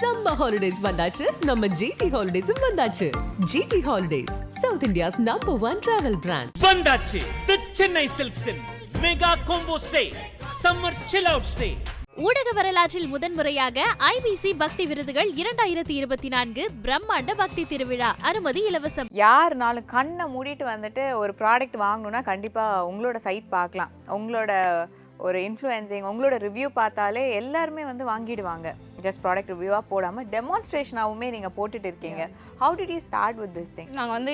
Summer holidays வந்தாச்சு, நம்ம GT ஹாலிடேஸும் வந்தாச்சு. GT holidays, south India's #1 travel brand. வந்தாச்சு தி சென்னை சில்க்ஸின் mega combo sale, summer chill out sale. ஊடக வரலாற்றில் முதன்முறையாக ஐபிசி பக்தி விருதுகள் 2024 பிரம்மாண்ட பக்தி திருவிழா. அனுமதி இலவசம். யாருனாலும் கண்ணை மூடிட்டு வந்துட்டு ஒரு ப்ராடக்ட் வாங்கணும்னா கண்டிப்பாக உங்களோட சைட் பார்க்கலாம். உங்களோட ஒரு இன்ஃப்ளூயன்சிங், உங்களோட ரிவ்யூ பார்த்தாலே எல்லாருமே வந்து வாங்கிடுவாங்க. ஜஸ்ட் ப்ராடக்ட் ரிவ்யூவாக போடாமல் டெமான்ஸ்ட்ரேஷனாகவுமே நீங்கள் போட்டுட்டு இருக்கீங்க. How did you start with this thing? நாங்கள் வந்து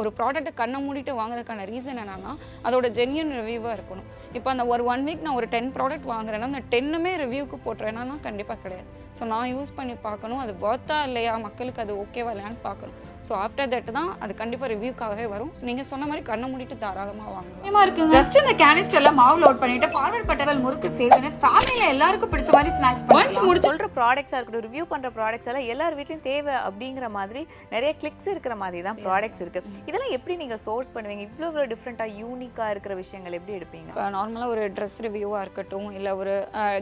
ஒரு ப்ராடக்ட்டை கண்ணை மூடிட்டு வாங்குறதுக்கான ரீசன் என்னன்னா அதோட ஜென்யூன் ரிவ்யூவாக இருக்கணும். இப்போ அந்த ஒரு 1 வீக் நான் ஒரு 10 ப்ராடக்ட் வாங்குறேன்னா அந்த 10மே ரிவ்யூக்கு போட்டுறேன்னா கண்டிப்பாக கிடையாது. ஸோ நான் யூஸ் பண்ணி பார்க்கணும், அது ஒர்த்தா இல்லையா, மக்களுக்கு அது ஓகேவா இல்லையான்னு பார்க்கணும். ஸோ ஆஃப்டர் தட் தான் அது கண்டிப்பாக ரிவ்யூக்காகவே வரும். ஸோ நீங்கள் சொன்ன மாதிரி கண்ணை மூடிட்டு தாராளமாக வாங்கலாம். இருக்கு. ஜஸ்ட் இந்த கேனிஸ்டர்ல மாவு லோட் பண்ணிட்டு ஃபார்வர்ட் பட்டவல் முறுக்கு சேவ்னு ஃபேமிலில எல்லாருக்கும் பிடிச்ச மாதிரி ஸ்நாக்ஸ் பண்ணி சொல்ற ப்ராடக்ட்ஸா இருக்கட்டும், ரிவ்யூ பண்ற ப்ராடக்ட்ஸ் எல்லாம் எல்லார் வீட்லயும் தேவை அப்படிங்கிற மாதிரி நிறைய கிளிக்ஸ் இருக்கிற மாதிரி தான் ப்ராடக்ட்ஸ் இருக்கு. இதெல்லாம் எப்படி நீங்க சோர்ஸ் பண்ணுவீங்க? இவ்வளவு டிஃப்ரெண்டா யூனிக்கா இருக்கிற விஷயங்கள் எப்படி எடுப்பீங்க? நார்மலாக ஒரு ட்ரெஸ் ரிவ்யூவாக இருக்கட்டும், இல்லை ஒரு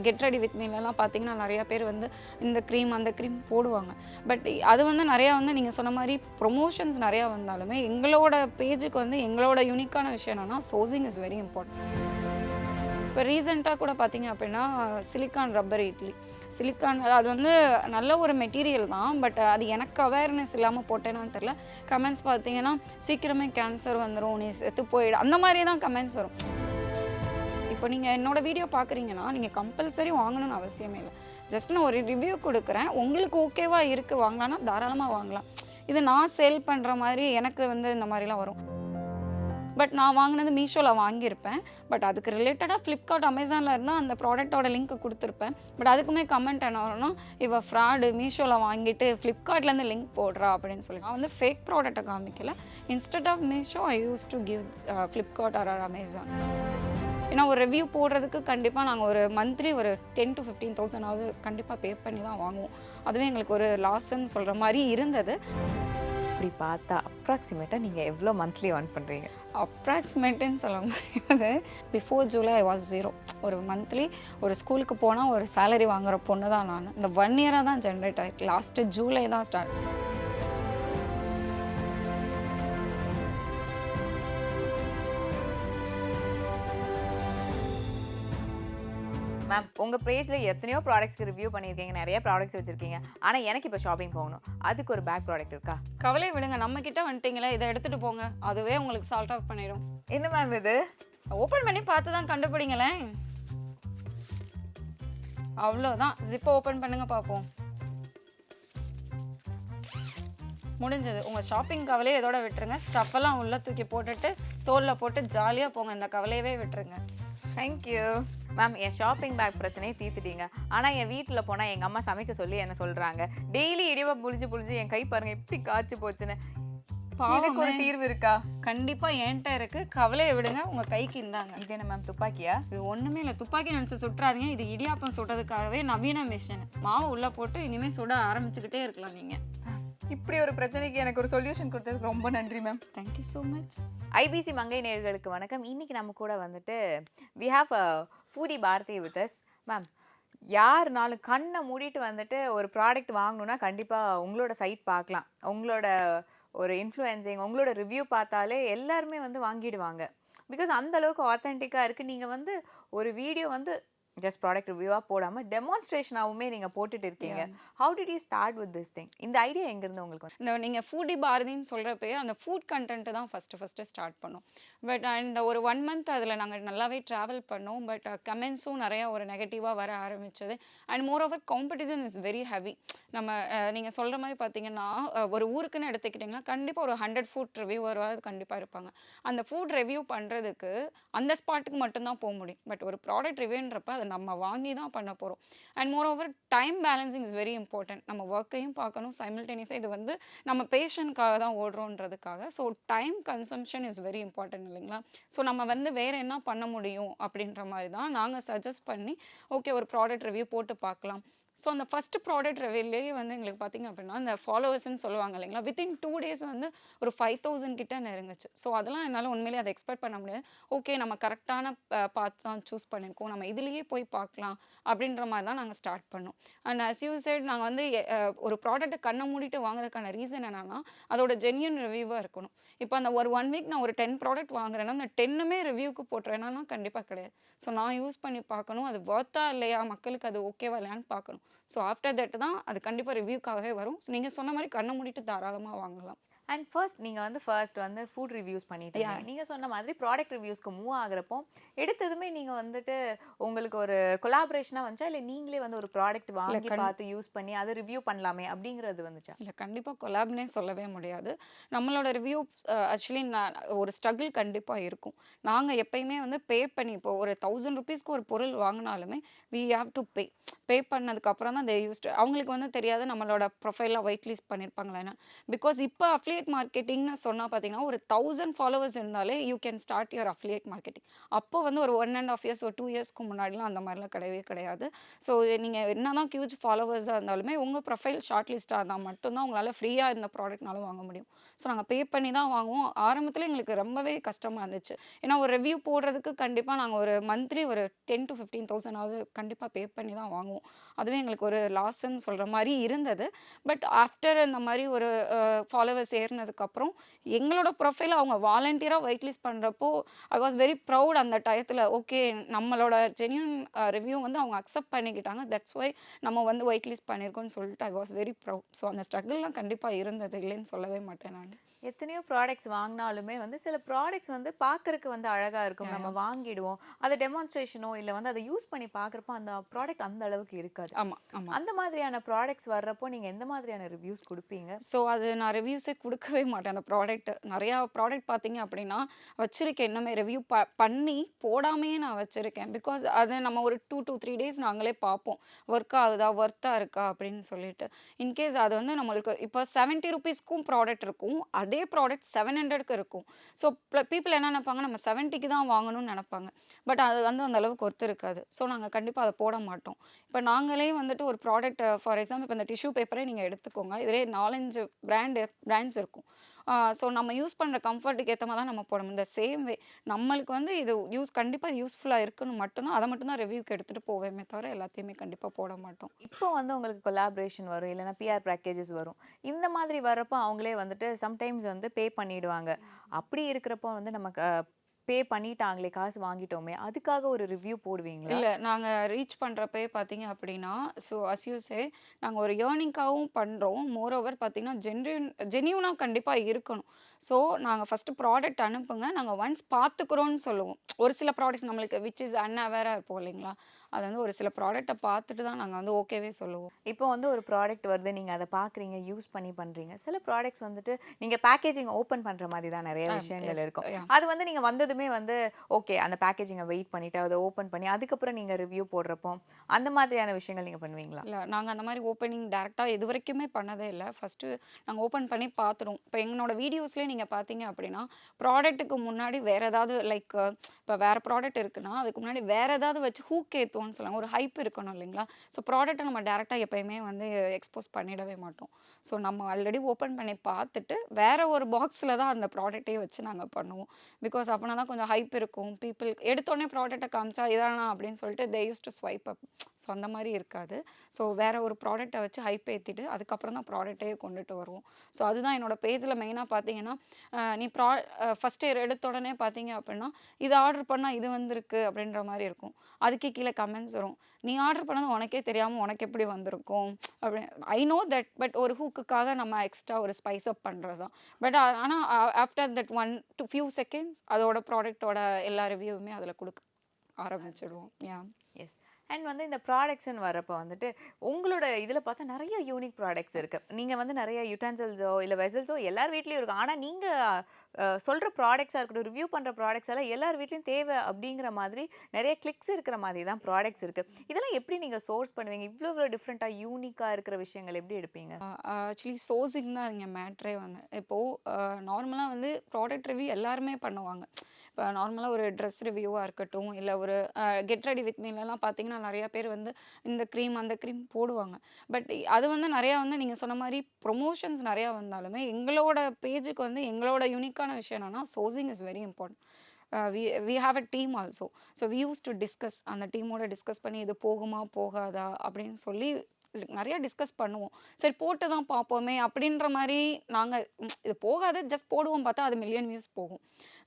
கெட் ரெடி வித் மீலாம் பார்த்தீங்கன்னா நிறைய பேர் வந்து இந்த க்ரீம் அந்த க்ரீம் போடுவாங்க. பட் அது வந்து நிறையா வந்து நீங்கள் சொன்ன மாதிரி ப்ரொமோஷன்ஸ் நிறையா வந்தாலுமே எங்களோட பேஜுக்கு வந்து எங்களோட யூனிக்கான விஷயம் என்னன்னா சோர்சிங் இஸ் வெரி இம்பார்ட்டன்ட். இப்போ ரீசெண்டாக கூட பார்த்தீங்க அப்படின்னா சிலிக்கான் ரப்பர் இட்லி, சிலிக்கான் அது வந்து நல்ல ஒரு மெட்டீரியல் தான். பட் அது எனக்கு அவேர்னஸ் இல்லாமல் போட்டேனான்னு தெரில. கமெண்ட்ஸ் பார்த்தீங்கன்னா சீக்கிரமே கேன்சர் வந்துடும், நீ செத்து போயிடு, அந்த மாதிரி தான் கமெண்ட்ஸ் வரும். இப்போ நீங்கள் என்னோடய வீடியோ பார்க்குறீங்கன்னா நீங்கள் கம்பல்சரி வாங்கணும்னு அவசியமே இல்லை. ஜஸ்ட் நான் ஒரு ரிவ்யூ கொடுக்குறேன், உங்களுக்கு ஓகேவா இருக்குது வாங்கலான்னா தாராளமாக வாங்கலாம். இது நான் சேல் பண்ணுற மாதிரி எனக்கு வந்து இந்த மாதிரிலாம் வரும். பட் நான் வாங்கினது மீஷோவில் வாங்கியிருப்பேன். பட் அதுக்கு ரிலேட்டடாக ஃப்ளிப்கார்ட், அமேசானில் இருந்தால் அந்த ப்ராடக்ட்டோட லிங்க் கொடுத்துருப்பேன். பட் அதுக்குமே கமெண்ட் என்ன வரும்னா, இவ ஃப்ராடு, மீஷோவில் வாங்கிட்டு ஃப்ளிப்கார்ட்லேருந்து லிங்க் போடுறா அப்படின்னு சொல்லி. நான் வந்து ஃபேக் ப்ராடக்ட்டை காமிக்கல. Instead of Meesho I use to give Flipkart or Amazon. ஏன்னா ஒரு ரிவ்யூ போடுறதுக்கு கண்டிப்பாக நாங்கள் ஒரு மந்த்லி ஒரு 10,000 to 15,000 கண்டிப்பாக பே பண்ணி தான் வாங்குவோம். அதுவே எங்களுக்கு ஒரு லாஸ்ன்னு சொல்கிற மாதிரி இருந்தது. அப்படி பார்த்தா அப்ராக்சிமேட்டாக நீங்கள் எவ்வளோ மந்த்லி earn பண்ணுறீங்க? அப்ராக்சிமேட்டுன்னு சொல்ல முடியாது. Before July I was 0. ஒரு மந்த்லி ஒரு ஸ்கூலுக்கு போனால் ஒரு சேலரி வாங்குகிற பொண்ணு தான் நான். இந்த 1 இயராக தான் ஜென்ரேட் ஆகிருக்கு. லாஸ்ட்டு ஜூலை தான் ஸ்டார்ட். மேம், உங்கள் பேஜில் எத்தனையோ ப்ராடக்ட்ஸ்க்கு ரிவ்யூ பண்ணியிருக்கீங்க, நிறைய ப்ராடக்ட்ஸ் வச்சுருக்கீங்க. ஆனால் எனக்கு இப்போ ஷாப்பிங் போகணும், அதுக்கு ஒரு பேக் ப்ராடக்ட் இருக்கா? கவலையை விடுங்க, நம்மக்கிட்ட வந்துட்டீங்களே, இதை எடுத்துகிட்டு போங்க, அதுவே உங்களுக்கு சால்ட் ஆஃப் பண்ணிடும். என்ன மேம் இது? ஓப்பன் பண்ணி பார்த்து தான் கண்டுபிடிங்களேன். அவ்வளோதான். ஜிப்பை ஓப்பன் பண்ணுங்க பார்ப்போம். முடிஞ்சது. உங்கள் ஷாப்பிங் கவலையை இதோட விட்டுருங்க. ஸ்டஃபெல்லாம் உள்ளே தூக்கி போட்டுட்டு தோலில் போட்டு ஜாலியாக போங்க. இந்த கவலையவே விட்டுருங்க. Thank you ma'am. என் ஷாப்பிங் பேக் பிரச்சனையை தீர்த்துட்டீங்க. ஆனால் என் வீட்டில் போனால் எங்கள் அம்மா சமைக்க சொல்லி என்ன சொல்கிறாங்க, டெய்லி இடிவா புளிச்சு என் கை பாருங்க எப்படி காய்ச்சி போச்சுன்னு. இதுக்கு ஒரு தீர்வு இருக்கா? கண்டிப்பாக என்கிட்ட இருக்குது. கவலையை விடுங்க, உங்கள் கைக்கு இந்தாங்க. இது என்ன மேம், துப்பாக்கியா? இது ஒன்றுமே இல்லை, துப்பாக்கி நினச்சி சுட்டுறாதீங்க. இது இடியாப்பம் சுடுறதுக்காகவே நவீன மிஷின். மாவு உள்ளே போட்டு இனிமேல் சுட ஆரம்பிச்சுக்கிட்டே இருக்கலாம் நீங்கள். இப்படி ஒரு பிரச்சனைக்கு எனக்கு ஒரு சொல்யூஷன் கொடுத்ததுக்கு ரொம்ப நன்றி ma'am. Thank you so much. IBC Mangai நேயர்களுக்கு வணக்கம். இன்னைக்கு நம்ம கூட வந்துட்டு we have foodie Bharathi with us. Ma'am, யாருனாலும் கண்ணை மூடிட்டு வந்துட்டு ஒரு ப்ராடக்ட் வாங்கணும்னா கண்டிப்பாக உங்களோட சைட் பார்க்கலாம். உங்களோட ஒரு இன்ஃப்ளூயன்சிங், உங்களோட ரிவ்யூ பார்த்தாலே எல்லாருமே வந்து வாங்கிடுவாங்க. பிகாஸ் அந்த அளவுக்கு ஆத்தென்டிக்காக இருக்குது. நீங்கள் வந்து ஒரு வீடியோ வந்து ஜஸ்ட் ப்ராடக்ட் ரிவ்யூவாக போடாமல் டெமான்ஸ்ட்ரேஷனாகவுமே நீங்கள் போட்டுட்டு இருக்கீங்க. How did you start with this thing? இந்த ஐடியா எங்கேருந்து உங்களுக்கு? இந்த நீங்கள் ஃபூடி பாரதின்னு சொல்கிறப்பே அந்த ஃபுட் கண்டென்ட்டு தான் ஃபஸ்ட்டு ஸ்டார்ட் பண்ணோம். பட் அண்ட் ஒரு 1 month அதில் நாங்கள் நல்லாவே ட்ராவல் பண்ணோம். பட் கமெண்ட்ஸும் நிறையா ஒரு நெகட்டிவாக வர ஆரம்பித்தது. And more over competition is very heavy. நம்ம நீங்கள் சொல்கிற மாதிரி பார்த்தீங்கன்னா ஒரு ஊருக்குன்னு எடுத்துக்கிட்டிங்கன்னா கண்டிப்பாக ஒரு 100 ஃபுட் ரிவ்யூவராக கண்டிப்பாக இருப்பாங்க. அந்த ஃபுட் ரிவ்யூ பண்ணுறதுக்கு அந்த ஸ்பாட்டுக்கு மட்டும்தான் போக முடியும். பட் ஒரு ப்ராடக்ட் ரிவ்யூன்றப்ப அதை நம்ம வாங்கி தான் பண்ண போகிறோம். And moreover time balancing is very important. நம்ம ஒர்க்கையும் பார்க்கணும், சைமல்டேனியஸாக இது வந்து நம்ம பேஷண்ட்காக தான் ஓடுறோன்றதுக்காக. So time consumption is very important இல்லைங்களா? ஸோ நம்ம வந்து வேறு என்ன பண்ண முடியும் அப்படின்ற மாதிரி தான் நாங்கள் சஜஸ்ட் பண்ணி ஓகே ஒரு ப்ராடக்ட் ரிவ்யூ போட்டு பார்க்கலாம். ஸோ அந்த ஃபஸ்ட்டு ப்ராடக்ட் ரிவ்யூலேயே வந்து எங்களுக்கு பார்த்திங்க அப்படின்னா இந்த ஃபாலோவர்ஸ்ன்னு சொல்லுவாங்க இல்லைங்களா, வித்தின் 2 days வந்து ஒரு 5000 கிட்ட நெருங்குச்சு. ஸோ அதெல்லாம் என்னால் உண்மையிலேயே அதை எக்ஸ்பெக்ட் பண்ண முடியாது. ஓகே, நம்ம கரெக்டான பாத் தான் சூஸ் பண்ணியிருக்கோம், நம்ம இதுலேயே போய் பார்க்கலாம் அப்படின்ற மாதிரி தான் நாங்கள் ஸ்டார்ட் பண்ணோம். அண்ட் அஸ் யூ சைட் நாங்கள் வந்து ஒரு ப்ராடக்ட்டை கண்ணை மூடிட்டு வாங்குறதுக்கான ரீசன் என்னென்னா அதோட ஜென்யூன் ரிவ்யூவாக இருக்கணும். இப்போ அந்த ஒரு 1 வீக் நான் ஒரு 10 ப்ராடக்ட் வாங்குறேன்னா அந்த 10மே ரிவ்யூக்கு போட்டுறேன்னா கண்டிப்பாக கிடையாது. ஸோ நான் யூஸ் பண்ணி பார்க்கணும், அது வொர்த்தா இல்லையா, மக்களுக்கு அது ஓகேவா இல்லையான்னு பார்க்கணும். ஸோ ஆஃப்டர் தட் தான் அது கண்டிப்பாக ரிவ்யூக்காகவே வரும். ஸோ நீங்கள் சொன்ன மாதிரி கண்ணை மூடிட்டு தாராளமாக வாங்கலாம். அண்ட் ஃபர்ஸ்ட் வந்து ஃபுட் ரிவ்யூஸ் பண்ணிட்டீங்க. நீங்க சொன்ன மாதிரி ப்ராடக்ட் ரிவ்யூஸ்க்கு மூவ் ஆகுறப்போ எடுத்ததுமே நீங்க வந்துட்டு உங்களுக்கு ஒரு கொலாபரேஷனா வந்துச்சா, இல்லை நீங்களே வந்து ஒரு ப்ராடக்ட் வாங்கி பார்த்து யூஸ் பண்ணி அதை ரிவ்யூ பண்ணலாமே அப்படிங்கிறது வந்துச்சா? இல்லை, கண்டிப்பாக கொலாப்னே சொல்லவே முடியாது. நம்மளோட ரிவ்யூ ஆக்சுவலி ஒரு ஸ்ட்ரகிள் கண்டிப்பாக இருக்கும். நாங்கள் எப்பயுமே வந்து பே பண்ணி இப்போ ஒரு 1000 ருபீஸ்க்கு ஒரு பொருள் வாங்கினாலுமே வி ஹாவ் டு பே பண்ணதுக்கப்புறம் தான் அவங்களுக்கு வந்து தெரியாது நம்மளோட ப்ரொஃபைலாக ஒயிட் லிஸ்ட் பண்ணியிருப்பாங்களா என்ன. பிகாஸ் இப்போ அஃபிலியேட் மார்க்கெட்டிங்னு சொன்னால் பார்த்தீங்கன்னா ஒரு 1000 ஃபாலோவர்ஸ் இருந்தாலே you can start your affiliate marketing. அப்போ வந்து ஒரு 1.5 years ஒரு 2 yearsக்கு முன்னாடிலாம் அந்த மாதிரிலாம் கிடையவே கிடையாது. ஸோ நீங்கள் என்னதான் ஹியூஜ் ஃபாலோவர்ஸாக இருந்தாலுமே உங்கள் ப்ரொஃபைல் ஷார்ட் லிஸ்ட்டாக இருந்தால் மட்டும்தான் உங்களால் ஃப்ரீயாக இந்த ப்ராடக்ட்னாலும் வாங்க முடியும். ஸோ நாங்கள் பே பண்ணி தான் வாங்குவோம். ஆரம்பத்தில் எங்களுக்கு ரொம்பவே கஷ்டமாக இருந்துச்சு. ஏன்னா ஒரு ரிவ்யூ போடுறதுக்கு கண்டிப்பாக நாங்கள் ஒரு மந்த்லி ஒரு 10,000 to 15,000 கண்டிப்பாக பே பண்ணி தான் வாங்குவோம். அதுவே எங்களுக்கு ஒரு லாஸ்ன்னு சொல்கிற மாதிரி இருந்தது. பட் ஆஃப்டர் இந்த மாதிரி ஒரு ஃபாலோவர்ஸ் ஏறினதுக்கப்புறம் எங்களோட ப்ரொஃபைலை அவங்க வாலண்டியராக ஒயிட் லிஸ்ட் பண்ணுறப்போ ஐ வாஸ் வெரி ப்ரௌட். அந்த டயத்தில் ஓகே, நம்மளோட ஜென்யூன் ரிவ்யூ வந்து அவங்க அக்செப்ட் பண்ணிக்கிட்டாங்க, தட்ஸ் ஒய் நம்ம வந்து ஒயிட் லிஸ்ட் பண்ணியிருக்கோம்னு சொல்லிட்டு I was very proud. So அந்த ஸ்ட்ரகிள்லாம் கண்டிப்பாக இருந்தது, இல்லைன்னு சொல்லவே மாட்டேன் நான். எத்தனையோ ப்ராடக்ட்ஸ் வாங்கினாலுமே வந்து சில ப்ராடக்ட்ஸ் வந்து பார்க்கறதுக்கு வந்து அழகாக இருக்கும், நம்ம வாங்கிடுவோம். அதை டெமான்ஸ்ட்ரேஷனோ இல்லை வந்து அதை யூஸ் பண்ணி பார்க்குறப்போ அந்த ப்ராடக்ட் அந்த அளவுக்கு இருக்காது. ஆமாம் ஆமாம். அந்த மாதிரியான ப்ராடக்ட்ஸ் வர்றப்போ நீங்கள் எந்த மாதிரியான ரிவ்யூஸ் கொடுப்பீங்க? ஸோ அது நான் ரிவ்யூஸே கொடுக்கவே மாட்டேன். அந்த ப்ராடக்ட் நிறையா ப்ராடக்ட் பார்த்தீங்க அப்படின்னா வச்சுருக்கேன், இன்னுமே ரிவ்யூ பண்ணி போடாமையே நான் வச்சுருக்கேன். பிகாஸ் அது நம்ம ஒரு 2 to 3 days நாங்களே பார்ப்போம், ஒர்க் ஆகுதா, ஒர்த்தாக இருக்கா அப்படின்னு சொல்லிட்டு. இன்கேஸ் அது வந்து நம்மளுக்கு இப்போ 70 ருபீஸ்க்கும் ப்ராடக்ட் இருக்கும், அதே ப்ராடக்ட் 700க்கு இருக்கும். ஸோ பீப்புள் என்ன நினைப்பாங்க, நம்ம 70க்கு தான் வாங்கணும்னு நினைப்பாங்க. பட் அது வந்து அந்த அளவுக்கு ஒர்த்து இருக்காது. ஸோ நாங்கள் கண்டிப்பாக அதை போட மாட்டோம். இப்போ நாங்களே வந்துட்டு ஒரு ப்ராடக்ட் ஃபார் எக்ஸாம்பிள் இப்போ இந்த டிஷ்யூ பேப்பரே நீங்கள் எடுத்துக்கோங்க, இதிலே 4-5 பிராண்ட்ஸ் இருக்கும். ஸோ நம்ம யூஸ் பண்ணுற கம்ஃபர்ட்டுக்கு ஏற்ற மாதிரி தான் நம்ம போடணும். இந்த சேம் வே நம்மளுக்கு வந்து இது கண்டிப்பாக யூஸ்ஃபுல்லாக இருக்குன்னு மட்டும்தான் அதை மட்டும் தான் ரிவ்யூக்கு எடுத்துகிட்டு போவேமே தவிர எல்லாத்தையுமே கண்டிப்பாக போட மாட்டோம். இப்போ வந்து உங்களுக்கு கொலாபரேஷன் வரும், இல்லைன்னா பிஆர் பேக்கேஜஸ் வரும். இந்த மாதிரி வர்றப்போ அவங்களே வந்துட்டு சம்டைம்ஸ் வந்து பே பண்ணிடுவாங்க. அப்படி இருக்கிறப்போ வந்து நமக்கு பே பண்ணிட்டாங்களே, காசு வாங்கிட்டோமே, அதுக்காக ஒரு ரிவ்யூ போடுவீங்களா? இல்லை, நாங்கள் ரீச் பண்ணுறப்பே பார்த்தீங்க அப்படின்னா ஸோ அஸ் யூ சே நாங்கள் ஒரு ஏர்னிங்காகவும் பண்ணுறோம். மோரோவர் பார்த்தீங்கன்னா ஜென்யூனாக கண்டிப்பாக இருக்கணும். ஸோ நாங்கள் ஃபஸ்ட்டு ப்ராடக்ட் அனுப்புங்க, நாங்கள் ஒன்ஸ் பார்த்துக்குறோன்னு சொல்லுவோம். ஒரு சில ப்ராடக்ட்ஸ் நம்மளுக்கு விச் இஸ் அன்அவேராக இருப்போம் இல்லைங்களா, அது வந்து ஒரு சில ப்ராடக்ட்டை பார்த்துட்டு தான் நாங்கள் வந்து ஓகேவே சொல்லுவோம். இப்போ வந்து ஒரு ப்ராடக்ட் வருது, நீங்கள் அதை பார்க்குறீங்க, யூஸ் பண்ணி பண்ணுறீங்க. சில ப்ராடக்ட்ஸ் வந்துட்டு நீங்கள் பேக்கேஜிங் ஓப்பன் பண்ணுற மாதிரி தான் நிறைய விஷயங்கள் இருக்கும். அது வந்து நீங்கள் வந்ததுமே வந்து ஓகே அந்த பேக்கேஜிங்கை வெயிட் பண்ணிவிட்டு அதை ஓப்பன் பண்ணி அதுக்கப்புறம் நீங்கள் ரிவ்யூ போடுறப்போ அந்த மாதிரியான விஷயங்கள் நீங்கள் பண்ணுவீங்களா? இல்லை, நாங்கள் அந்த மாதிரி ஓப்பனிங் டேரெக்டாக இது வரைக்குமே பண்ணதே இல்லை. ஃபஸ்ட்டு நாங்கள் ஓப்பன் பண்ணி பார்த்துருவோம். இப்போ எங்களோட வீடியோஸ்லேயே நீங்கள் பார்த்தீங்க அப்படின்னா ப்ராடக்ட்டுக்கு முன்னாடி வேறு ஏதாவது லைக் இப்போ வேறு ப்ராடக்ட் இருக்குன்னா அதுக்கு முன்னாடி வேறு ஏதாவது வச்சு ஹூக் ஏற்றுவோன்னு சொல்லுவாங்க, ஒரு ஹைப் இருக்கணும் இல்லைங்களா. ஸோ ப்ராடக்ட்டை நம்ம டேரெக்டாக எப்போயுமே வந்து எக்ஸ்போஸ் பண்ணிடவே மாட்டோம். ஸோ நம்ம ஆல்ரெடி ஓப்பன் பண்ணி பார்த்துட்டு வேறு ஒரு பாக்ஸில் தான் அந்த ப்ராடக்ட்டே வச்சு நாங்கள் பண்ணுவோம். பிகாஸ் அப்படின்னா தான் கொஞ்சம் ஹைப் இருக்கும். பீப்புள் எடுத்தோடனே ப்ராடக்ட்டை காமிச்சா இதானா அப்படின்னு சொல்லிட்டு they use to swipe up. So அந்த மாதிரி இருக்காது. ஸோ வேறு ஒரு ப்ராடக்ட்டை வச்சு ஹைப் ஏற்றிட்டு அதுக்கப்புறம் தான் ப்ராடக்ட்டே கொண்டுட்டு வருவோம். ஸோ அதுதான் என்னோட பேஜில் மெயினாக பார்த்தீங்கன்னா நீ ஃபஸ்ட் இயர் எடுத்த உடனே பார்த்தீங்க அப்படின்னா இது ஆர்டர் பண்ணால் இது வந்திருக்கு அப்படின்ற மாதிரி இருக்கும். அதுக்கே கீழே கமெண்ட்ஸ் வரும், நீ ஆர்டர் பண்ணது உனக்கே தெரியாமல் உனக்கு எப்படி வந்திருக்கும் அப்படி. ஐ நோ தட், பட் ஒரு ஹூக்குக்காக நம்ம எக்ஸ்ட்ரா ஒரு ஸ்பைஸ் அப் பண்ணுறது தான். பட் ஆனால் after that 1 to few seconds அதோட ப்ராடக்டோட எல்லா ரிவ்யூவுமே அதில் கொடுக்க ஆரம்பிச்சிடுவோம். எஸ். அண்ட் வந்து இந்த ப்ராடக்ட்ஸ்ன்னு வரப்போ வந்துட்டு உங்களோட இதில் பார்த்தா நிறைய யூனிக் ப்ராடக்ட்ஸ் இருக்குது. நீங்கள் வந்து நிறைய யுட்டென்சில்ஸோ இல்லை வெசல்ஸோ எல்லார் வீட்லேயும் இருக்கும். ஆனால் நீங்கள் சொல்கிற ப்ராடக்ட்ஸாக இருக்கட்டும், ரிவ்யூ பண்ணுற ப்ராடக்ட்ஸ் எல்லாம் எல்லார் வீட்லேயும் தேவை அப்படிங்கிற மாதிரி நிறைய கிளிக்ஸ் இருக்கிற மாதிரி தான் ப்ராடக்ட்ஸ் இருக்குது. இதெல்லாம் எப்படி நீங்கள் சோர்ஸ் பண்ணுவீங்க? இவ்வளோ டிஃப்ரெண்ட்டாக யூனிக்காக இருக்கிற விஷயங்கள் எப்படி எடுப்பீங்க? ஆக்சுவலி சோர்சிங் தான் இங்கே மேட்ரே வந்து. இப்போது நார்மலாக வந்து ப்ராடக்ட் ரிவ்யூ எல்லாருமே பண்ணுவாங்க. இப்போ நார்மலாக ஒரு ட்ரெஸ் ரிவ்யூவாக இருக்கட்டும், இல்லை ஒரு கெட் ரெடி வித் மீலலாம் பார்த்தீங்கன்னா நிறையா பேர் வந்து இந்த க்ரீம் அந்த க்ரீம் போடுவாங்க. பட் அது வந்து நிறையா வந்து நீங்கள் சொன்ன மாதிரி ப்ரொமோஷன்ஸ் நிறையா வந்தாலுமே எங்களோட பேஜுக்கு வந்து எங்களோட யூனிக்கான விஷயம் என்னன்னா sourcing is very important. We have a team also. So we use to discuss அந்த டீமோட டிஸ்கஸ் பண்ணி இது போகுமா போகாதா அப்படின்னு சொல்லி நிறையா டிஸ்கஸ் பண்ணுவோம். சரி போட்டு தான் பார்ப்போமே அப்படின்ற மாதிரி நாங்கள் இது போகாது ஜஸ்ட் போடுவோம் பார்த்தா அது மில்லியன் வியூஸ் போகும்.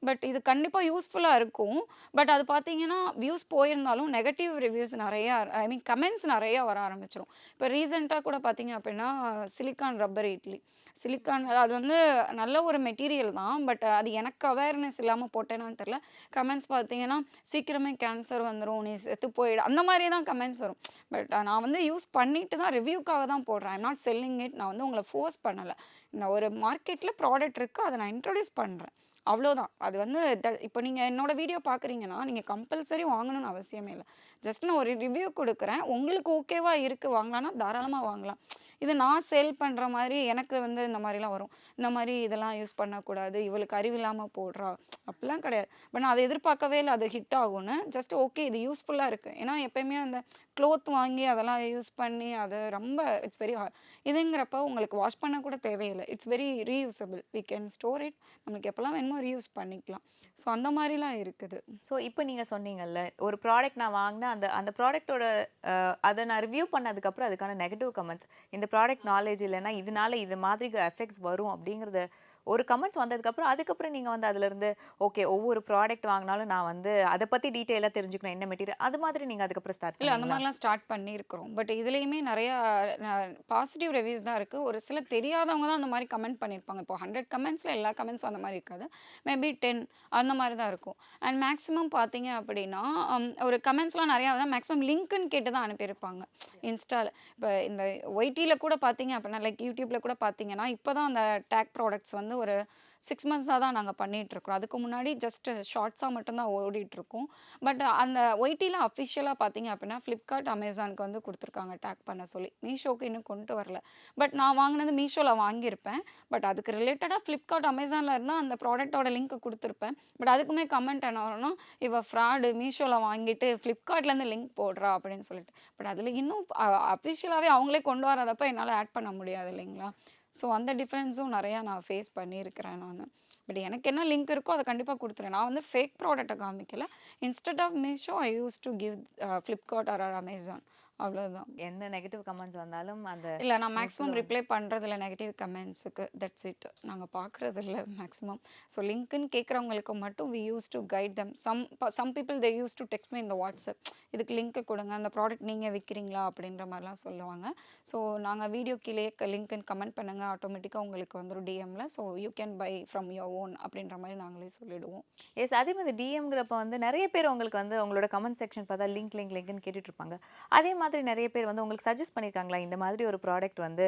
பட் இது கண்டிப்பாக யூஸ்ஃபுல்லாக இருக்கும். பட் அது பார்த்தீங்கன்னா வியூஸ் போயிருந்தாலும் நெகட்டிவ் ரிவ்யூஸ் நிறையா ஐ மீன் கமெண்ட்ஸ் நிறையா வர ஆரம்பிச்சிடும். இப்போ ரீசெண்டாக கூட பார்த்தீங்க அப்படின்னா சிலிக்கான் ரப்பர் இட்லி சிலிக்கான் அது வந்து நல்ல ஒரு மெட்டீரியல் தான். பட் அது எனக்கு அவேர்னஸ் இல்லாமல் போட்டேனான்னு தெரில. கமெண்ட்ஸ் பார்த்தீங்கன்னா சீக்கிரமே கேன்சர் வந்துடும், நீ செத்து போயிடு, அந்த மாதிரி தான் கமெண்ட்ஸ் வரும். பட் நான் வந்து யூஸ் பண்ணிட்டு தான் ரிவ்யூக்காக தான் போடுறேன். I'm not selling it. நான் வந்து உங்களை ஃபோர்ஸ் பண்ணலை. இந்த ஒரு மார்க்கெட்டில் ப்ராடக்ட் இருக்குது, அதை நான் இன்ட்ரடியூஸ் பண்ணுறேன், அவ்வளோதான். அது வந்து இப்போ நீங்கள் என்னோட வீடியோ பார்க்குறீங்கன்னா நீங்கள் கம்பல்சரி வாங்கணும்னு அவசியமே இல்லை. ஜஸ்ட் நான் ஒரு ரிவ்யூ கொடுக்குறேன், உங்களுக்கு ஓகேவா இருக்குது வாங்கலாம்னா தாராளமாக வாங்கலாம். இது நான் சேல் பண்ணுற மாதிரி எனக்கு வந்து இந்த மாதிரிலாம் வரும். இந்த மாதிரி இதெல்லாம் யூஸ் பண்ணக்கூடாது, இவளுக்கு அறிவில்லாமல் போடுறா, அப்படிலாம் கிடையாது. பட் நான் அதை எதிர்பார்க்கவே இல்லை அது ஹிட் ஆகும்னு. ஜஸ்ட் ஓகே இது யூஸ்ஃபுல்லாக இருக்குது. ஏன்னா எப்பயுமே அந்த க்ளோத் வாங்கி அதெல்லாம் யூஸ் பண்ணி அது ரொம்ப இட்ஸ் வெரி ஹார்ட். இதுங்கிறப்ப உங்களுக்கு வாஷ் பண்ண கூட தேவையில்லை. It's very reusable. We can store it. நம்மளுக்கு எப்போல்லாம் வேணுமோ ரீயூஸ் பண்ணிக்கலாம். ஸோ அந்த மாதிரிலாம் இருக்குது. ஸோ இப்போ நீங்கள் சொன்னீங்கல்ல, ஒரு ப்ராடக்ட் நான் வாங்கினேன், அந்த அந்த ப்ராடக்ட்டோட அதை நான் ரிவ்யூ பண்ணதுக்கப்புறம் அதுக்கான நெகட்டிவ் கமெண்ட்ஸ், இந்த ப்ராடக்ட் நாலேஜ் இல்லைன்னா இதனால இது மாதிரி எஃபெக்ட்ஸ் வரும் அப்படிங்கிறத ஒரு கமெண்ட்ஸ் வந்ததுக்கப்புறம் அதுக்கப்புறம் நீங்கள் வந்து அதுலேருந்து ஓகே ஒவ்வொரு ப்ராடக்ட் வாங்கினாலும் நான் வந்து அதை பற்றி டீட்டெயிலாக தெரிஞ்சுக்கணும், என்ன மெட்டீரியல், அது மாதிரி நீங்கள் அதுக்கப்புறம் ஸ்டார்ட் இல்லை அந்த பண்ணீங்களா? மாதிரிலாம் ஸ்டார்ட் பண்ணியிருக்கிறோம். பட் இதுலேயுமே நிறையா பாசிட்டிவ் ரிவ்யூஸ் தான் இருக்குது. ஒரு சில தெரியாதவங்க தான் அந்த மாதிரி கமெண்ட் பண்ணியிருப்பாங்க. இப்போ 100 கமெண்ட்ஸில் எல்லா கமெண்ட்ஸும் அந்த மாதிரி இருக்காது. மேபி 10 அந்த மாதிரி தான் இருக்கும். அண்ட் மேக்ஸிமம் பார்த்தீங்க அப்படின்னா ஒரு கமெண்ட்ஸ்லாம் நிறையா தான் மேக்ஸிமம் லிங்க்குன்னு கேட்டு தான் அனுப்பியிருப்பாங்க இன்ஸ்டாவில். இப்போ இந்த ஒய்டியில் கூட பார்த்தீங்க அப்படின்னா லைக் யூடியூப்பில் கூட பார்த்தீங்கன்னா இப்போ தான் அந்த டேக் ப்ராடக்ட்ஸ் வந்து ஒரு 6 மந்த்ஸாக தான் நாங்கள் பண்ணிகிட்ருக்கோம். அதுக்கு முன்னாடி ஜஸ்ட் ஷார்ட்ஸாக மட்டும்தான் ஓடிட்டுருக்கோம். பட் அந்த ஒய்டியில் அஃபிஷியலாக பார்த்தீங்க அப்படின்னா ஃப்ளிப்கார்ட் அமேசானுக்கு வந்து கொடுத்துருக்காங்க டேக் பண்ண சொல்லி. மீஷோக்கு இன்னும் கொண்டு வரல. பட் நான் வாங்கினது மீஷோவில் வாங்கியிருப்பேன். பட் அதுக்கு ரிலேட்டடாக ஃப்ளிப்கார்ட் அமேசானில் இருந்தால் அந்த ப்ராடக்ட்டோட லிங்க்கை கொடுத்துருப்பேன். பட் அதுக்குமே கமெண்ட் என்ன வரும்னா இவ ஃப்ராடு, மீஷோவில் வாங்கிட்டு ஃப்ளிப்கார்ட்லேருந்து லிங்க் போடுறா அப்படின்னு சொல்லிட்டு. பட் அதில் இன்னும் அஃபிஷியலாகவே அவங்களே கொண்டு வராதப்ப என்னால் ஆட் பண்ண முடியாது இல்லைங்களா? ஸோ அந்த டிஃப்ரென்ஸும் நிறையா நான் ஃபேஸ் பண்ணியிருக்கிறேன் நான். பட் எனக்கு என்ன லிங்க் இருக்கோ அதை கண்டிப்பாக கொடுத்துருவேன். நான் வந்து ஃபேக் ப்ராடக்ட்டை காமிக்கல. Instead of Meesho I use to give Flipkart or Amazon, அவ்வளோதான். எந்த நெகட்டிவ் கமெண்ட்ஸ் வந்தாலும் அந்த இல்லை நான் மேக்ஸிமம் ரிப்ளை பண்ணுறதில்ல நெகட்டிவ் கமெண்ட்ஸுக்கு. That's it. நாங்கள் பார்க்குறதில்ல மேக்ஸிமம். ஸோ லிங்க்குன்னு கேட்குறவங்களுக்கு மட்டும் we use to guide them. Some people they use to text me இந்த வாட்ஸ்அப், இதுக்கு லிங்க்கு கொடுங்க, அந்த ப்ராடக்ட் நீங்கள் விற்கிறீங்களா அப்படின்ற மாதிரிலாம் சொல்லுவாங்க. ஸோ நாங்கள் வீடியோ கீழே லிங்க்குன்னு கமெண்ட் பண்ணுங்கள், ஆட்டோமேட்டிக்காக உங்களுக்கு வந்துடும் டிஎம்மில். So you can buy from your own அப்படின்ற மாதிரி நாங்களே சொல்லிடுவோம். எஸ், அதே மாதிரி டிஎம்ங்கிறப்ப வந்து நிறைய பேர் உங்களுக்கு வந்து உங்களோட கமெண்ட் செக்ஷன் பார்த்தா லிங்க்னு கேட்டுட்டு இருப்பாங்க. அதே மாதிரி நிறைய பேர் வந்து உங்களுக்கு சஜஸ்ட் பண்ணியிருக்காங்களா, இந்த மாதிரி ஒரு ப்ராடக்ட் வந்து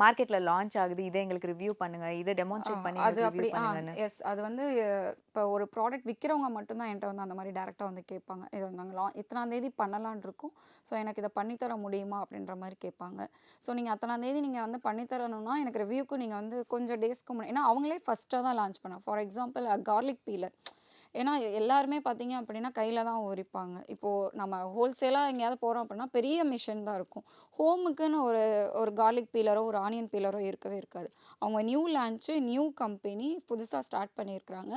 மார்க்கெட்ல லான்ச் ஆகுது, இதை எங்களுக்கு ரிவ்யூ பண்ணுங்க, இதை டெமான்ஸ்ட்ரேட் பண்ணி அது ரிவ்யூ அப்படி பண்ணுங்கன்னு? எஸ் அது வந்து இப்போ ஒரு ப்ராடக்ட் விற்கிறவங்க மட்டும்தான் என்கிட்ட வந்து அந்த மாதிரி டேரெக்டாக வந்து கேட்பாங்க. இதை நாங்கள் இத்தனாம் தேதி பண்ணலான் இருக்கோம், ஸோ எனக்கு இதை பண்ணித்தர முடியுமா அப்படின்ற மாதிரி கேட்பாங்க. ஸோ நீங்கள் அத்தனாம் தேதி நீங்கள் வந்து பண்ணித்தரணும்னா எனக்கு ரிவ்யூக்கு நீங்கள் வந்து கொஞ்சம் டேஸ்க்கு முன்னாடி, ஏன்னா அவங்களே ஃபஸ்ட்டாக தான் லான்ச் பண்ணாங்க. ஃபார் எக்ஸாம்பிள் கார்லிக் பீலர், ஏன்னா எல்லாருமே பார்த்தீங்க அப்படின்னா கையில் தான் உரிப்பாங்க. இப்போது நம்ம ஹோல்சேலாக எங்கேயாவது போகிறோம் அப்படின்னா பெரிய மிஷின் தான் இருக்கும். ஹோமுக்குன்னு ஒரு கார்லிக் பீலரோ ஒரு ஆனியன் பீலரோ இருக்கவே இருக்காது. அவங்க நியூ லான்ச்சு, நியூ கம்பெனி புதுசாக ஸ்டார்ட் பண்ணியிருக்கிறாங்க.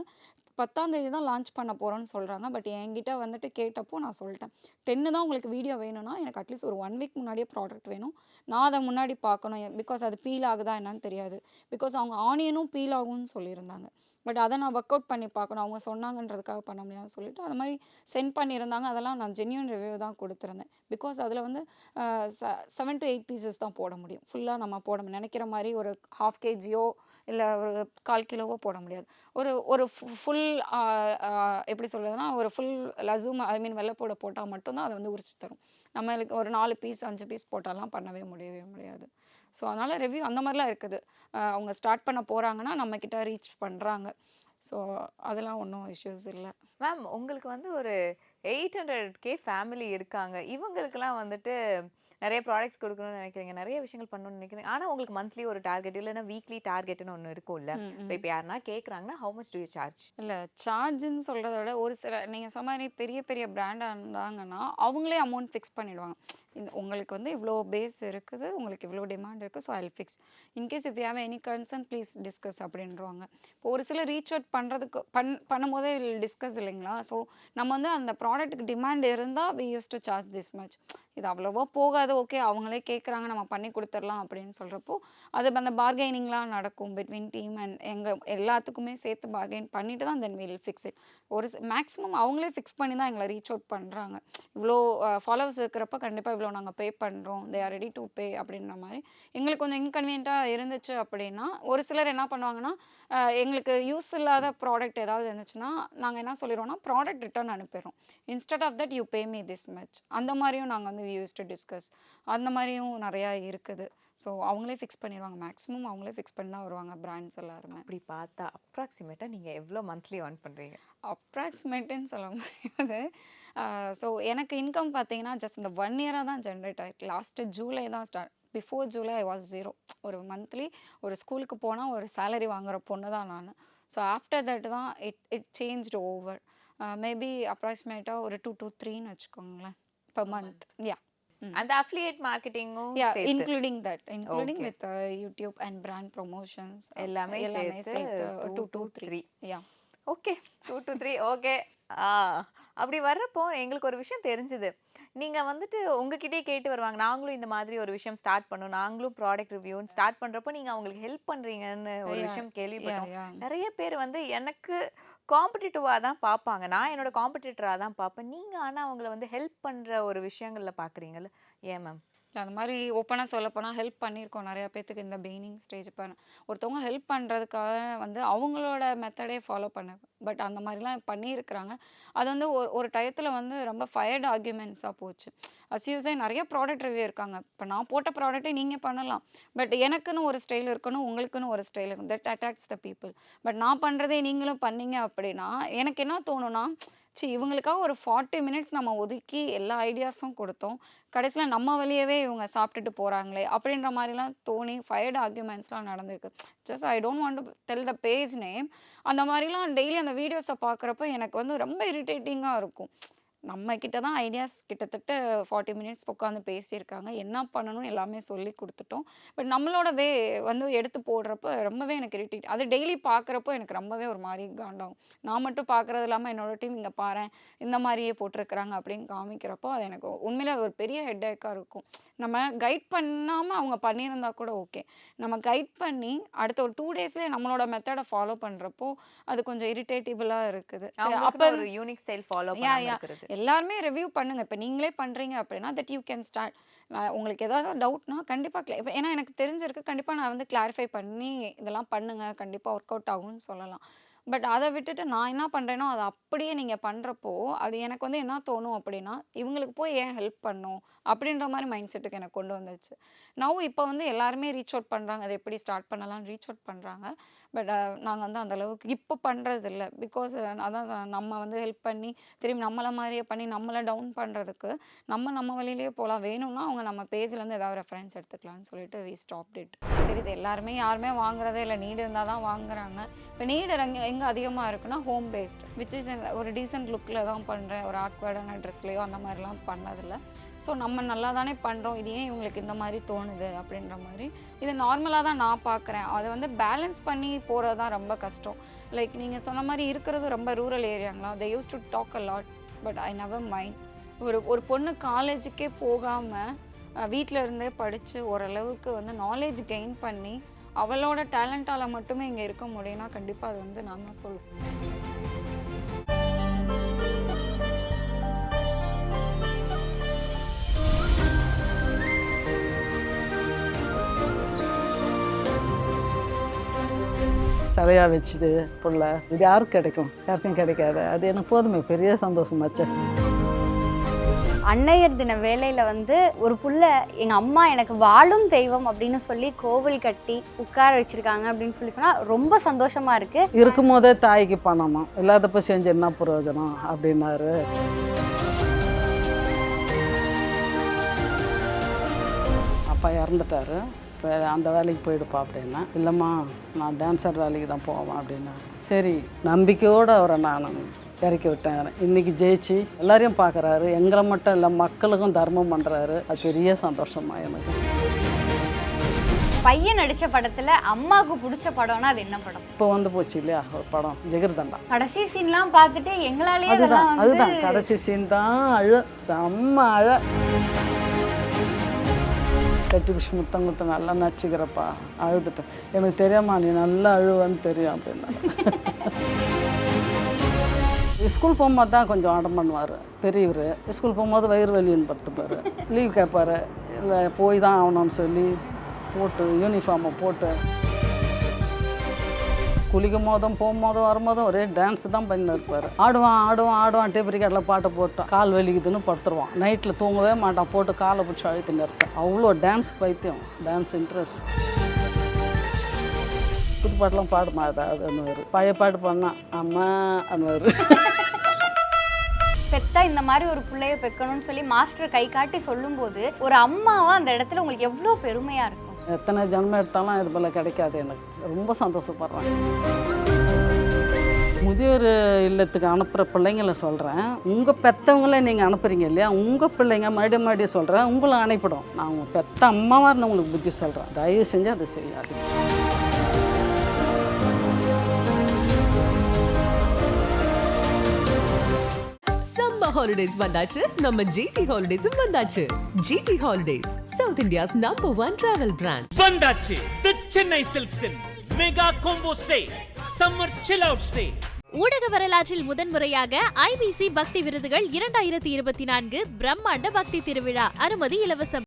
10ஆம் தேதி தான் லான்ச் பண்ண போகிறோன்னு சொல்கிறாங்க. பட் என்கிட்ட வந்துட்டு கேட்டப்போ நான் சொல்லிட்டேன், 10 தான் உங்களுக்கு வீடியோ வேணும்னா எனக்கு அட்லீஸ்ட் ஒரு 1 வீக் முன்னாடியே ப்ராடக்ட் வேணும். நான் அதை முன்னாடி பார்க்கணும். பிகாஸ் அது பீல் ஆகுதா என்னன்னு தெரியாது. பிகாஸ் அவங்க ஆனியனும் பீல் ஆகும்னு சொல்லியிருந்தாங்க. பட் அதை நான் ஒர்க் அவுட் பண்ணி பார்க்கணும், அவங்க சொன்னாங்கன்றதுக்காக பண்ண முடியாதுன்னு சொல்லிட்டு அது மாதிரி சென்ட் பண்ணியிருந்தாங்க. அதெல்லாம் நான் ஜென்யூன் ரிவ்யூ தான் கொடுத்துருந்தேன். பிகாஸ் அதில் வந்து 7 to 8 பீசஸ் தான் போட முடியும். ஃபுல்லாக நம்ம போட நினைக்கிற மாதிரி ஒரு 1/2 kgயோ இல்லை ஒரு 1/4 கிலோவோ போட முடியாது. ஒரு ஃபுல் எப்படி சொல்கிறதுனா ஒரு ஃபுல் லசூம் ஐ மீன் வெள்ளைப்பூடை போட்டால் மட்டும்தான் அதை வந்து உரிச்சு தரும். நம்மளுக்கு ஒரு 4 பீஸ் 5 பீஸ் போட்டாலாம் பண்ணவே முடியாது. ஸோ அதனால் ரிவ்யூ அந்த மாதிரிலாம் இருக்குது. அவங்க ஸ்டார்ட் பண்ண போகிறாங்கன்னா நம்மக்கிட்ட ரீச் பண்ணுறாங்க. ஸோ அதெல்லாம் ஒன்றும் இஷ்யூஸ் இல்லை. மேம், உங்களுக்கு வந்து ஒரு 800K ஃபேமிலி இருக்காங்க. இவங்களுக்கெல்லாம் வந்துட்டு நிறைய ப்ராடக்ட்ஸ் கொடுக்கணும்னு நினைக்கிறீங்க, நிறைய விஷயங்கள் பண்ணணும்னு நினைக்கிறீங்க. ஆனா உங்களுக்கு மந்த்லி ஒரு டார்கெட் இல்லைன்னா வீக்லி டார்கெட்னு ஒன்று இருக்கும்ல. ஸோ இப்போ யாருன்னா கேட்குறாங்கன்னா how much to you charge? இல்லை, சார்ஜுன்னு சொல்கிறத விட ஒரு சில நீங்கள் சொன்ன மாதிரி பெரிய பெரிய பிராண்டாக இருந்தாங்கன்னா அவங்களே அமௌண்ட் ஃபிக்ஸ் பண்ணிவிடுவாங்க. உங்களுக்கு வந்து இவ்வளோ பேஸ் இருக்குது, உங்களுக்கு இவ்வளோ டிமாண்ட் இருக்குது, so I'll fix. In case if you have any concern please discuss அப்படின்றவாங்க. இப்போ ஒரு சில ரீச் அவுட் பண்ணுறதுக்கு பண்ணும்போதே டிஸ்கஸ் இல்லைங்களா. ஸோ நம்ம வந்து அந்த ப்ராடக்ட்டுக்கு டிமாண்ட் இருந்தால் we use to charge this much. இது அவ்வளோவா போகாது, ஓகே அவங்களே கேட்குறாங்க நம்ம பண்ணி கொடுத்துடலாம் அப்படின்னு சொல்கிறப்போ அது அந்த பார்கெனிங்லாம் நடக்கும் பிட்வீன் டீம் அண்ட் எங்கள் எல்லாத்துக்குமே சேர்த்து பார்கெயின் பண்ணிட்டு தான் தென் வில் ஃபிக்ஸ் இட். ஒரு மேக்ஸிமம் அவங்களே ஃபிக்ஸ் பண்ணி தான் எங்களை ரீச் அவுட் பண்ணுறாங்க. இவ்வளோ ஃபாலோவர்ஸ் இருக்கிறப்ப கண்டிப்பாக இவ்வளோ நாங்கள் பே பண்ணுறோம், they are ready to pay அப்படின்ற மாதிரி. எங்களுக்கு கொஞ்சம் இன்கன்வீனியண்ட்டாக இருந்துச்சு அப்படின்னா ஒரு சிலர் என்ன பண்ணுவாங்கன்னா எங்களுக்கு யூஸ் இல்லாத ப்ராடக்ட் ஏதாவது இருந்துச்சுன்னா நாங்கள் என்ன சொல்லிடுவோம்னா ப்ராடக்ட் ரிட்டர்ன் அனுப்பிடுறோம். Instead of that you pay me this much. அந்த மாதிரியும் நாங்கள் வந்து யூஸ் டு டிஸ்கஸ். அந்த மாதிரியும் நிறையா இருக்குது. ஸோ அவங்களே ஃபிக்ஸ் பண்ணிடுவாங்க. மேக்ஸிமம் அவங்களே ஃபிக்ஸ் பண்ணி தான் வருவாங்க பிராண்ட்ஸ் எல்லாருமே. அப்படி பார்த்தா அப்ராக்சிமேட்டாக நீங்கள் எவ்வளோ மந்த்லி earn பண்ணுறீங்க? அப்ராக்சிமேட்டுன்னு சொல்ல முடியாது. ஸோ எனக்கு இன்கம் பார்த்தீங்கன்னா ஜஸ்ட் இந்த 1 இயராக தான் ஜென்ரேட் ஆகிருக்கு. லாஸ்ட்டு ஜூலை தான் start. Before July I was 0. ஒரு மந்த்லி ஒரு ஸ்கூலுக்கு போனால் ஒரு சேலரி வாங்குகிற பொண்ணு தான் நான். ஸோ ஆஃப்டர் தட் தான் இட் சேஞ்ச்டு ஓவர். மேபி அப்ராக்சிமேட்டாக ஒரு 2 to 3ன்னு வச்சுக்கோங்களேன் per month. Yeah. அந்த அஃபிலியேட் மார்க்கெட்டிங்கும் including with YouTube and brand promotions எல்லாமே சேர்த்து 2 to 3. Yeah, okay 2 to 3. Okay. அப்படி வர்றப்போ எங்களுக்கு ஒரு விஷயம் தெரிஞ்சுது. நீங்க வந்துட்டு உங்ககிட்டயே கேட்டு வருவாங்க, நாங்களும் இந்த மாதிரி ஒரு விஷயம் ஸ்டார்ட் பண்ணோம், நாங்களும் ப்ராடக்ட் ரிவ்யூன்னு ஸ்டார்ட் பண்றப்போ நீங்க அவங்களுக்கு ஹெல்ப் பண்றீங்கன்னு ஒரு விஷயம் கேள்விப்பட்டோம். நிறைய பேர் வந்து எனக்கு காம்படிட்டிவா தான் பார்ப்பாங்க, நான் என்னோட காம்படிட்டரா தான் பார்ப்பேன். நீங்க ஆனா அவங்கள வந்து ஹெல்ப் பண்ற ஒரு விஷயங்கள்ல பாக்குறீங்கல்ல, ஏன் மேம்? அந்த மாதிரி ஓப்பனாக சொல்லப்போனால் ஹெல்ப் பண்ணியிருக்கோம் நிறையா பேத்துக்கு இந்த பிகினிங் ஸ்டேஜ். இப்போ ஒருத்தவங்க ஹெல்ப் பண்ணுறதுக்காக வந்து அவங்களோட மெத்தடே ஃபாலோ பண்ண, பட் அந்த மாதிரிலாம் பண்ணியிருக்கிறாங்க. அது வந்து ஒரு டயத்தில் வந்து ரொம்ப ஃபயர்டு ஆர்கியூமெண்ட்ஸாக போச்சு. அஸ்யூஸே நிறைய ப்ராடக்ட் ரிவ்யூ இருக்காங்க. இப்போ நான் போட்ட ப்ராடக்ட்டை நீங்கள் பண்ணலாம், பட் எனக்குன்னு ஒரு ஸ்டைல் இருக்கணும், உங்களுக்குன்னு ஒரு ஸ்டைல் இருக்கும். That attacks the people. But நான் பண்ணுறதே நீங்களும் பண்ணீங்க அப்படின்னா எனக்கு என்ன தோணுன்னா, இவங்களுக்காக ஒரு 40 மினிட்ஸ் நம்ம ஒதுக்கி எல்லா ஐடியாஸும் கொடுத்தோம், கடைசியில் நம்ம வழியவே இவங்க சாப்பிட்டுட்டு போகிறாங்களே அப்படின்ற மாதிரிலாம் தோணி ஃபயர்டு ஆர்கியூமெண்ட்ஸ்லாம் நடந்திருக்கு. Just I don't want to tell the page name. அந்த மாதிரிலாம் டெய்லி அந்த வீடியோஸை பார்க்குறப்ப எனக்கு வந்து ரொம்ப இரிட்டேட்டிங்காக இருக்கும். நம்ம கிட்ட தான் ஐடியாஸ் கிட்டத்தட்ட 40 மினிட்ஸ் உட்காந்து பேசியிருக்காங்க, என்ன பண்ணணும்னு எல்லாமே சொல்லி கொடுத்துட்டோம். பட் நம்மளோட வே வந்து எடுத்து போடுறப்ப ரொம்பவே எனக்கு இரிட்டேட். அது டெய்லி பார்க்குறப்போ எனக்கு ரொம்பவே ஒரு மாதிரி காண்டாகும். நான் மட்டும் பார்க்குறது இல்லாமல் என்னோட டீம் இங்கே பாரேன் இந்த மாதிரியே போட்டிருக்கிறாங்க அப்படின்னு காமிக்கிறப்போ அது எனக்கு உண்மையிலே ஒரு பெரிய ஹெட்டேக்காக இருக்கும். நம்ம கைட் பண்ணாமல் அவங்க பண்ணியிருந்தா கூட ஓகே, நம்ம கைட் பண்ணி அடுத்த ஒரு 2 டேஸ்லேயே நம்மளோட மெத்தடை ஃபாலோ பண்ணுறப்போ அது கொஞ்சம் இரிட்டேட்டிபிளாக இருக்குது. அப்போ ஒரு யூனிக் ஸ்டைல் ஃபாலோ பண்ணுறது. எல்லாருமே ரிவ்யூ பண்ணுங்க. இப்போ நீங்களே பண்ணுறீங்க அப்படின்னா தட் யூ கேன் ஸ்டார்ட். உங்களுக்கு ஏதாவது டவுட்னா கண்டிப்பாக இப்போ ஏன்னா எனக்கு தெரிஞ்சிருக்கு, கண்டிப்பாக நான் வந்து கிளாரிஃபை பண்ணி இதெல்லாம் பண்ணுங்க, கண்டிப்பாக ஒர்க் அவுட் ஆகும்னு சொல்லலாம். பட் அதை விட்டுட்டு நான் என்ன பண்ணுறேனோ அதை அப்படியே நீங்கள் பண்ணுறப்போ அது எனக்கு வந்து என்ன தோணும் அப்படின்னா, இவங்களுக்கு போய் ஏன் ஹெல்ப் பண்ணும் அப்படின்ற மாதிரி மைண்ட் செட்டுக்கு எனக்கு கொண்டு வந்துச்சு. நவ் இப்போ வந்து எல்லாருமே ரீச் அவுட் பண்ணுறாங்க, அதை எப்படி ஸ்டார்ட் பண்ணலாம்னு ரீச் அவுட் பண்ணுறாங்க. பட் நாங்கள் வந்து அந்தளவுக்கு இப்போ பண்ணுறது இல்லை. பிகாஸ் அதான் நம்ம வந்து ஹெல்ப் பண்ணி திரும்பி நம்மளை மாதிரியே பண்ணி நம்மளை டவுன் பண்ணுறதுக்கு நம்ம வழியிலேயே போகலாம். வேணும்னா அவங்க நம்ம பேஜ்லேருந்து ஏதாவது ரெஃபரன்ஸ் எடுத்துக்கலாம்னு சொல்லிட்டு வி ஸ்டாப்ட் இட். சரி, இது யாருமே வாங்குறதே இல்லை, நீடு இருந்தால் தான் வாங்குறாங்க. இப்போ நீடு எங்கே அதிகமாக இருக்குன்னா ஹோம் பேஸ்ட், விச் இஸ் ஒரு டீசென்ட் லுக்கில் தான் பண்ணுறேன், ஒரு ஆக்வர்டான ட்ரெஸ்லையோ அந்த மாதிரிலாம் பண்ணதில்லை. ஸோ நம்ம நல்லா தானே பண்ணுறோம், இது ஏன் இவங்களுக்கு இந்த மாதிரி தோணுது அப்படின்ற மாதிரி இது நார்மலாக தான் நான் பார்க்குறேன். அதை வந்து பேலன்ஸ் பண்ணி போகிறது தான் ரொம்ப கஷ்டம். லைக் நீங்கள் சொன்ன மாதிரி இருக்கிறது ரொம்ப rural ஏரியாங்களா, they used to talk a lot, but I never mind. ஒரு பொண்ணு காலேஜுக்கே போகாமல் வீட்டில் இருந்தே படித்து ஓரளவுக்கு வந்து நாலேஜ் கெயின் பண்ணி அவளோட டேலண்டால் மட்டுமே இங்கே இருக்க முடியும்னா கண்டிப்பாக அது வந்து நான் தான் சொல்லுவேன். சிலையாக வச்சுது புள்ள, இது யாருக்கும் கிடைக்காது. அது எனக்கு போதுமே, பெரிய சந்தோஷமாச்சு. அன்னையர் தின வேலையில் வந்து ஒரு புள்ள எங்கள் அம்மா எனக்கு வாழும் தெய்வம் அப்படின்னு சொல்லி கோவில் கட்டி உட்கார வச்சுருக்காங்க அப்படின்னு சொல்லி சொன்னால் ரொம்ப சந்தோஷமாக இருக்குது. இருக்கும் போதே தாய்க்கு பண்ணணுமா, இல்லாதப்போ செஞ்சு என்ன பிரயோஜனம் அப்படின்னாரு. அப்பா இறந்துட்டாரு, இப்போ அந்த வேலைக்கு போயிடுப்பா அப்படின்னா. இல்லைம்மா நான் டான்ஸர் வேலைக்கு தான் போவேன் அப்படின்னா. சரி நம்பிக்கையோடு அவரை நான் இறக்கி விட்டேன். இன்றைக்கி ஜெயிச்சு எல்லாரையும் பார்க்குறாரு, எங்களை மட்டும் இல்லை மக்களுக்கும் தர்மம் பண்ணுறாரு. அது பெரிய சந்தோஷமாக எனக்கு. பையன் நடித்த படத்தில் அம்மாவுக்கு பிடிச்ச படம்னா அது என்ன படம்? இப்போ வந்து போச்சு இல்லையா ஒரு படம், ஜிகர்தண்டா. கடைசி சீன்லாம் பார்த்துட்டு எங்களாலேயே அதுதான் கடைசி சீன் தான். செம்ம கட்டி பிடிச்சி முத்தம் நல்லா நச்சுக்கிறப்பா, அழுதுட்டேன். எனக்கு தெரியாமா நீ நல்லா அழுவன்னு தெரியும் அப்படின்னா. ஸ்கூல் போகும்போது தான் கொஞ்சம் ஆடம் பண்ணுவார் பெரியவர். ஸ்கூல் போகும்போது வயிறு வலின்னு படுத்துப்பார், லீவ் கேட்பார். இல்லை போய் தான் ஆகணும்னு சொல்லி போட்டு யூனிஃபார்மை போட்டு குளிக்கும் போதும் போகும்போதும் வரும்போதும் ஒரே டான்ஸு தான் பண்ணி இருப்பார். ஆடுவான் டேப் ரிகார்டில் பாட்டை போட்டான், கால் வலிக்குதுன்னு படுத்துருவான். நைட்டில் தூங்கவே மாட்டான், போட்டு காலை பிடிச்சி அழுத்தின்னு இருப்பேன். அவ்வளோ டான்ஸ் பைத்தியம், டான்ஸ் இன்ட்ரெஸ்ட். புது பாட்டெலாம் பாடுமா அது அனுவார், பழைய பாட்டு பண்ணால் அம்மா அனுவார். பெத்தா இந்த மாதிரி ஒரு பிள்ளைய பெக்கணும்னு சொல்லி மாஸ்டர் கை காட்டி சொல்லும்போது ஒரு அம்மாவா அந்த இடத்துல உங்களுக்கு எவ்வளோ பெருமையாக இருக்கும்? எத்தனை ஜன்மம் எடுத்தாலும் இது போல் கிடைக்காது. எனக்கு ரொம்ப சந்தோஷப்படுறேன். முதியோர் இல்லத்துக்கு அனுப்புகிற பிள்ளைங்கள சொல்கிறேன், உங்கள் பெற்றவங்களே நீங்கள் அனுப்புகிறீங்க இல்லையா, உங்கள் பிள்ளைங்க மறுபடியும் சொல்கிறேன், உங்களை அனுப்பிடும். நான் உங்கள் பெற்ற அம்மாவாக இருந்த உங்களுக்கு புத்தி சொல்கிறேன், தயவு செஞ்சு அதை செய்யாது. சம்மர் ஹாலிடேஸ் வந்தாச்சு, நம்ம ஜிடி ஹாலிடேஸும் வந்தாச்சு. GT holidays, south India's #1 travel brand. வந்தாச்சு தி சென்னை சில்க்ஸின் mega combo say summer chill out say. ஊடக வரலாற்றில் முதன்முறையாக ஐபிசி பக்தி விருதுகள் 2024 பிரம்மாண்ட பக்தி திருவிழா. அனுமதி இலவசம்.